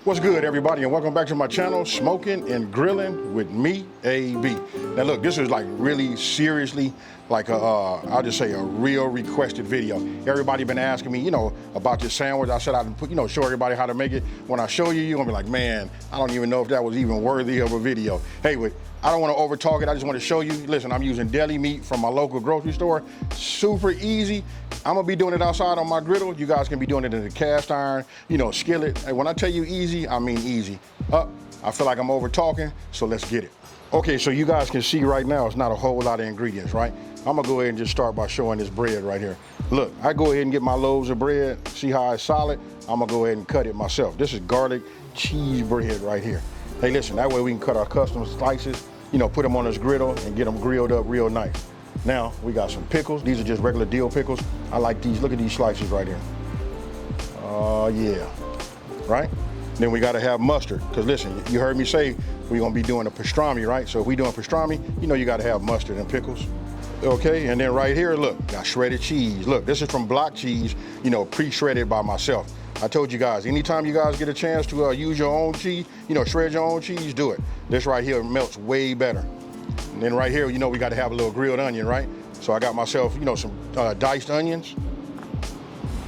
What's good, everybody, and welcome back to my channel, Smoking and Grilling with me, AB. Now look, this is like really seriously like I'll just say a real requested video. Everybody been asking me, about this sandwich. I said I'd put, show everybody how to make it. When I show you, you're gonna be like, man, I don't even know if that was even worthy of a video. Hey, I don't want to over talk it. I just want to show you. Listen, I'm using deli meat from my local grocery store. Super easy. I'm gonna be doing it outside on my griddle. You guys can be doing it in the cast iron, skillet. And when I tell you easy, I mean easy. I feel like I'm over talking, so let's get it. Okay, so you guys can see right now, it's not a whole lot of ingredients, right? I'm gonna go ahead and just start by showing this bread right here. Look, I go ahead and get my loaves of bread. See how it's solid? I'm gonna go ahead and cut it myself. This is garlic cheese bread right here. Hey, listen, that way we can cut our custom slices, put them on this griddle and get them grilled up real nice. Now, we got some pickles. These are just regular dill pickles. I like these. Look at these slices right here. Yeah, right? Then we gotta have mustard, because listen, you heard me say we're gonna be doing a pastrami, right? So if we doing pastrami, you gotta have mustard and pickles. Okay, and then right here, look, got shredded cheese. Look, this is from block cheese, pre-shredded by myself. I told you guys, anytime you guys get a chance to use your own cheese, shred your own cheese, do it. This right here melts way better. And then right here, we got to have a little grilled onion, right? So I got myself, some diced onions.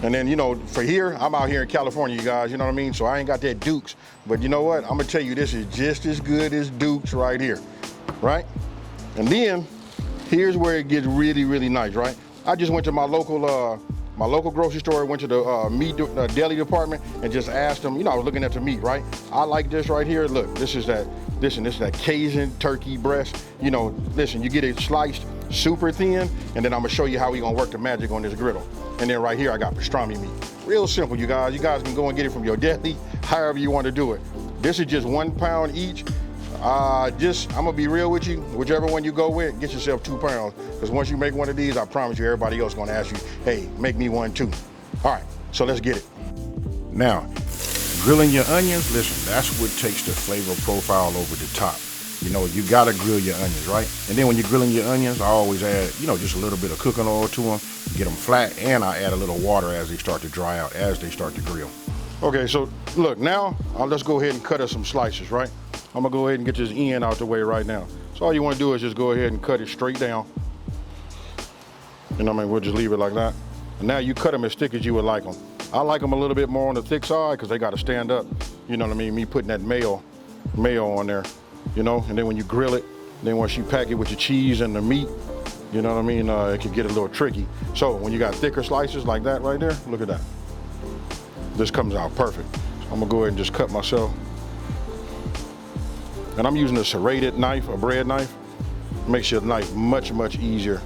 And then, for here, I'm out here in California, you guys, you know what I mean? So I ain't got that Duke's. But you know what? I'm gonna tell you, this is just as good as Duke's right here, right? And then, here's where it gets really, really nice, right? I just went to my local grocery store, went to the meat deli department and just asked them, I was looking at the meat, right? I like this right here. Look, this is that Cajun turkey breast. Listen, you get it sliced super thin, and then I'm gonna show you how we gonna work the magic on this griddle. And then right here, I got pastrami meat. Real simple, you guys. You guys can go and get it from your deli, however you want to do it. This is just 1 pound each. I'm gonna be real with you. Whichever one you go with, get yourself 2 pounds. Because once you make one of these, I promise you, everybody else gonna ask you, hey, make me one too. All right, so let's get it. Now, grilling your onions, listen, that's what takes the flavor profile over the top. You gotta grill your onions, right? And then when you're grilling your onions, I always add, just a little bit of cooking oil to them, get them flat, and I add a little water as they start to dry out, as they start to grill. Okay, so look, now let's go ahead and cut us some slices, right? I'm gonna go ahead and get this end out the way right now. So all you wanna do is just go ahead and cut it straight down. We'll just leave it like that. And now you cut them as thick as you would like them. I like them a little bit more on the thick side because they gotta stand up. You know what I mean? Me putting that mayo on there, and then when you grill it, then once you pack it with your cheese and the meat, it can get a little tricky. So when you got thicker slices like that right there, look at that. This comes out perfect. So I'm gonna go ahead and just cut myself. And I'm using a serrated knife, a bread knife. Makes your knife much, much easier.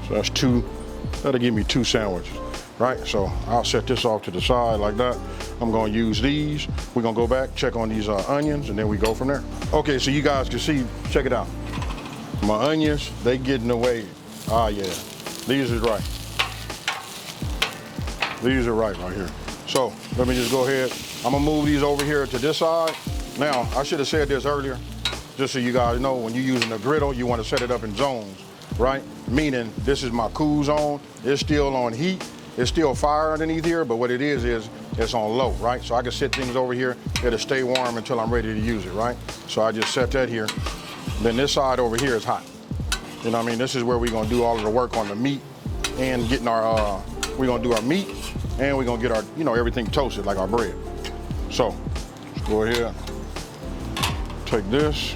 So that's that'll give me 2 sandwiches, right? So I'll set this off to the side like that. I'm gonna use these. We're gonna go back, check on these onions, and then we go from there. Okay, so you guys can see, check it out. My onions, they getting away. Ah, yeah, these are right. These are right here. So let me just go ahead. I'm gonna move these over here to this side. Now, I should have said this earlier, just so you guys know, when you're using a griddle, you wanna set it up in zones, right? Meaning, this is my cool zone. It's still on heat. It's still fire underneath here, but what it is it's on low, right? So I can set things over here. It'll stay warm until I'm ready to use it, right? So I just set that here. Then this side over here is hot. This is where we're gonna do all of the work on the meat and getting we're gonna do our meat, and we're gonna get our, everything toasted like our bread. So, let's go ahead, take this.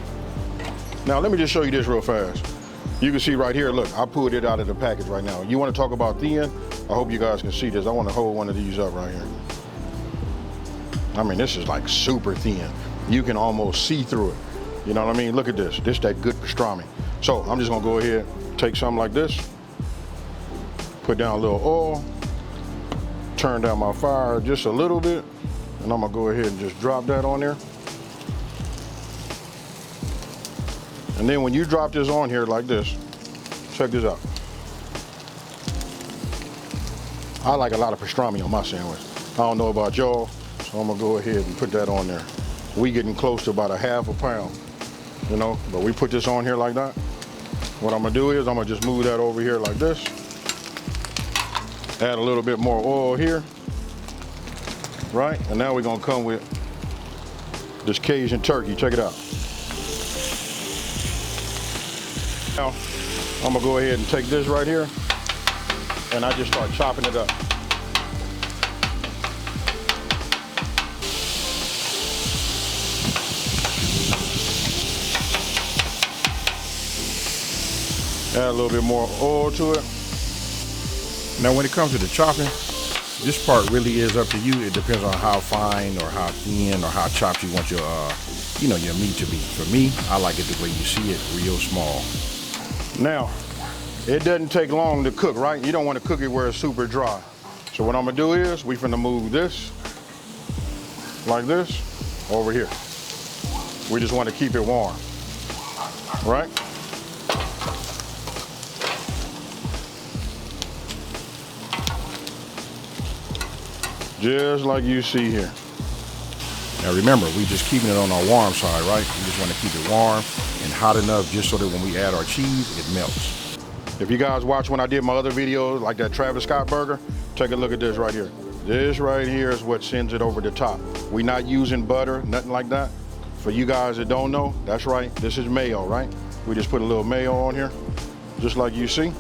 Now, let me just show you this real fast. You can see right here, look, I pulled it out of the package right now. You wanna talk about thin? I hope you guys can see this. I wanna hold one of these up right here. This is like super thin. You can almost see through it. You know what I mean? Look at this. This that good pastrami. So I'm just gonna go ahead, take something like this, put down a little oil, turn down my fire just a little bit, and I'm gonna go ahead and just drop that on there. And then when you drop this on here like this, check this out. I like a lot of pastrami on my sandwich. I don't know about y'all, so I'm gonna go ahead and put that on there. We getting close to about a half a pound, but we put this on here like that. What I'm gonna do is I'm gonna just move that over here like this. Add a little bit more oil here, right? And now we're gonna come with this Cajun turkey. Check it out. Now, I'm gonna go ahead and take this right here, and I just start chopping it up. Add a little bit more oil to it. Now when it comes to the chopping, this part really is up to you. It depends on how fine or how thin or how chopped you want your your meat to be. For me, I like it the way you see it, real small. Now, it doesn't take long to cook, right? You don't want to cook it where it's super dry. So what I'm gonna do is, we finna move this, like this, over here. We just want to keep it warm, right? Just like you see here. Now remember, we just keeping it on our warm side, right? We just want to keep it warm and hot enough just so that when we add our cheese, it melts. If you guys watch when I did my other videos, like that Travis Scott burger, take a look at this right here. This right here is what sends it over the top. We're not using butter, nothing like that. For you guys that don't know, that's right, this is mayo, right? We just put a little mayo on here, just like you see.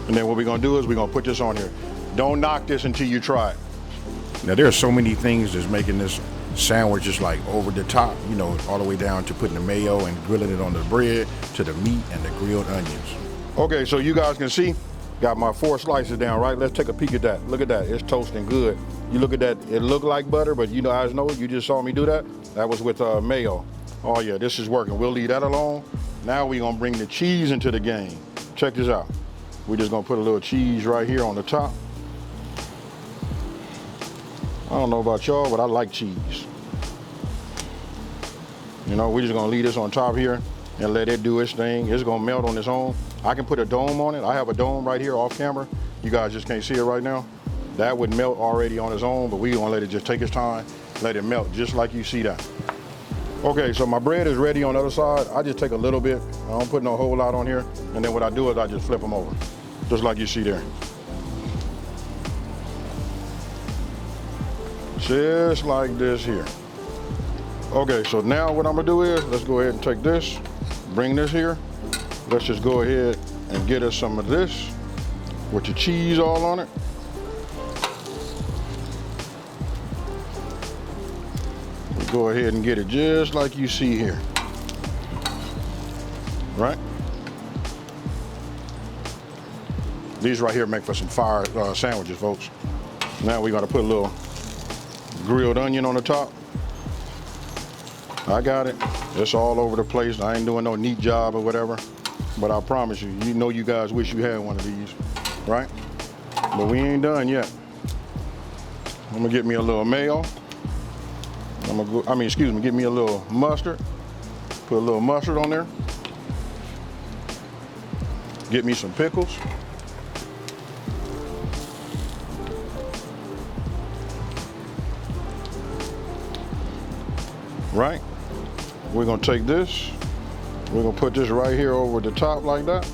And then what we're gonna do is we're gonna put this on here. Don't knock this until you try it. Now there are so many things that's making this sandwich just like over the top, all the way down to putting the mayo and grilling it on the bread, to the meat and the grilled onions. Okay, so you guys can see, got my 4 slices down, right? Let's take a peek at that. Look at that, it's toasting good. You look at that, it looked like butter, but you guys know, you just saw me do that. That was with mayo. Oh yeah, this is working. We'll leave that alone. Now we're gonna bring the cheese into the game. Check this out. We're just gonna put a little cheese right here on the top. I don't know about y'all, but I like cheese. We're just gonna leave this on top here and let it do its thing. It's gonna melt on its own. I can put a dome on it. I have a dome right here off camera. You guys just can't see it right now. That would melt already on its own, but we're gonna let it just take its time, let it melt just like you see that. Okay, so my bread is ready on the other side. I just take a little bit. I don't put no whole lot on here. And then what I do is I just flip them over, just like you see there. Just like this here. Okay, so now what I'm gonna do is, let's go ahead and take this, bring this here. Let's just go ahead and get us some of this with the cheese all on it. We'll go ahead and get it just like you see here, right? These right here make for some fire sandwiches, folks. Now we're gonna put a little grilled onion on the top. I got it. It's all over the place. I ain't doing no neat job or whatever, but I promise you, you guys wish you had one of these, right? But we ain't done yet. I'm gonna get me a little mayo. Get me a little mustard. Put a little mustard on there. Get me some pickles. Right? We're gonna take this, we're gonna put this right here over the top like that,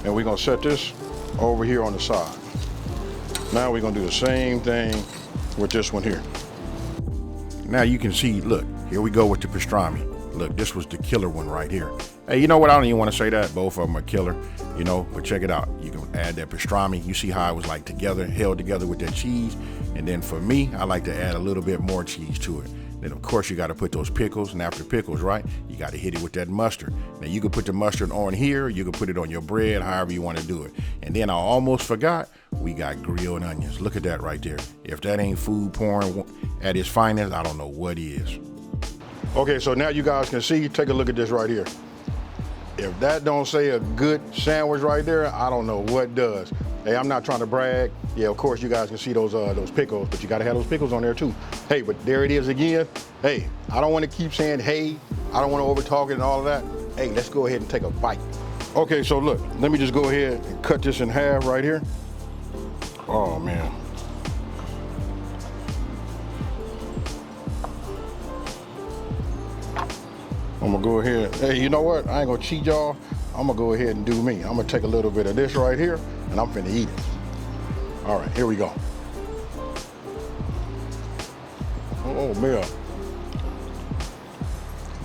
and we're gonna set this over here on the side. Now we're gonna do the same thing with this one here. Now you can see, look, here we go with the pastrami. Look, this was the killer one right here. Hey, you know what? I don't even want to say that. Both of them are killer, but check it out. You can add that pastrami. You see how it was like together, held together with that cheese. And then for me, I like to add a little bit more cheese to it. Then of course you got to put those pickles, and after pickles, right, you got to hit it with that mustard. Now you can put the mustard on here, you can put it on your bread, however you want to do it. And then I almost forgot, we got grilled onions. Look at that right there. If that ain't food porn at its finest, I don't know what is. Okay, so now you guys can see, take a look at this right here. If that don't say a good sandwich right there, I don't know what does. Hey, I'm not trying to brag. Yeah, of course you guys can see those pickles, but you gotta have those pickles on there too. Hey, but there it is again. Hey, I don't wanna keep saying hey, I don't wanna overtalk it and all of that. Hey, let's go ahead and take a bite. Okay, so look, let me just go ahead and cut this in half right here. Oh man. I'm gonna go ahead, hey, you know what? I ain't gonna cheat y'all. I'm gonna go ahead and do me. I'm gonna take a little bit of this right here, and I'm finna eat it. All right, here we go. Oh man,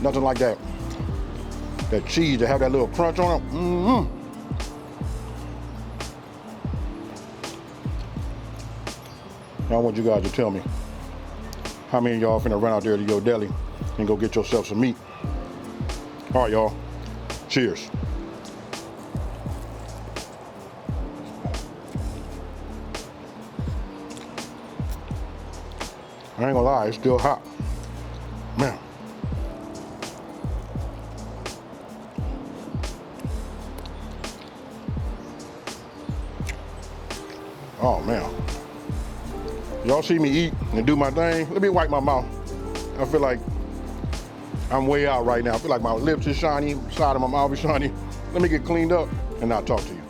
nothing like that. That cheese to have that little crunch on it. Mm-hmm. Now I want you guys to tell me how many of y'all finna run out there to your deli and go get yourself some meat. All right, y'all. Cheers. I ain't gonna lie, it's still hot. Man. Oh man. Y'all see me eat and do my thing? Let me wipe my mouth. I feel like I'm way out right now. I feel like my lips is shiny, side of my mouth is shiny. Let me get cleaned up and I'll talk to you.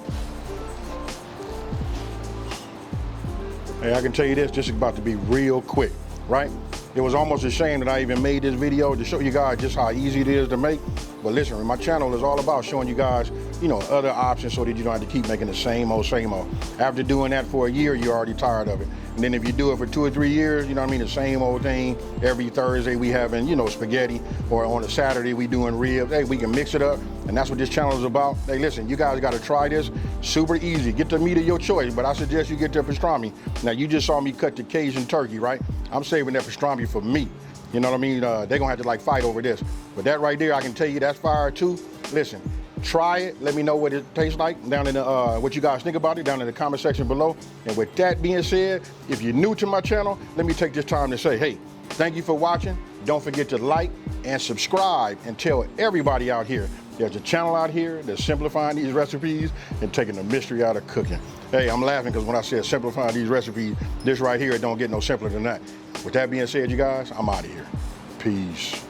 Hey, I can tell you this is about to be real quick, right? It was almost a shame that I even made this video to show you guys just how easy it is to make. But listen, my channel is all about showing you guys, you know, other options so that you don't have to keep making the same old. After doing that for a year, you're already tired of it. And then if you do it for 2 or 3 years, you know what I mean, the same old thing. Every Thursday we having, you know, spaghetti, or on a Saturday we doing ribs. Hey, we can mix it up, and that's what this channel is about. Hey, listen, you guys got to try this. Super easy. Get the meat of your choice, but I suggest you get the pastrami. Now, you just saw me cut the Cajun turkey, right? I'm saving that pastrami for me. You know what I mean? They're gonna have to like fight over this. But that right there, I can tell you that's fire too. Listen, try it. Let me know what it tastes like down in the, what you guys think about it down in the comment section below. And with that being said, if you're new to my channel, let me take this time to say, hey, thank you for watching. Don't forget to like and subscribe and tell everybody out here there's a channel out here that's simplifying these recipes and taking the mystery out of cooking. Hey, I'm laughing because when I said simplifying these recipes, this right here, it don't get no simpler than that. With that being said, you guys, I'm out of here. Peace.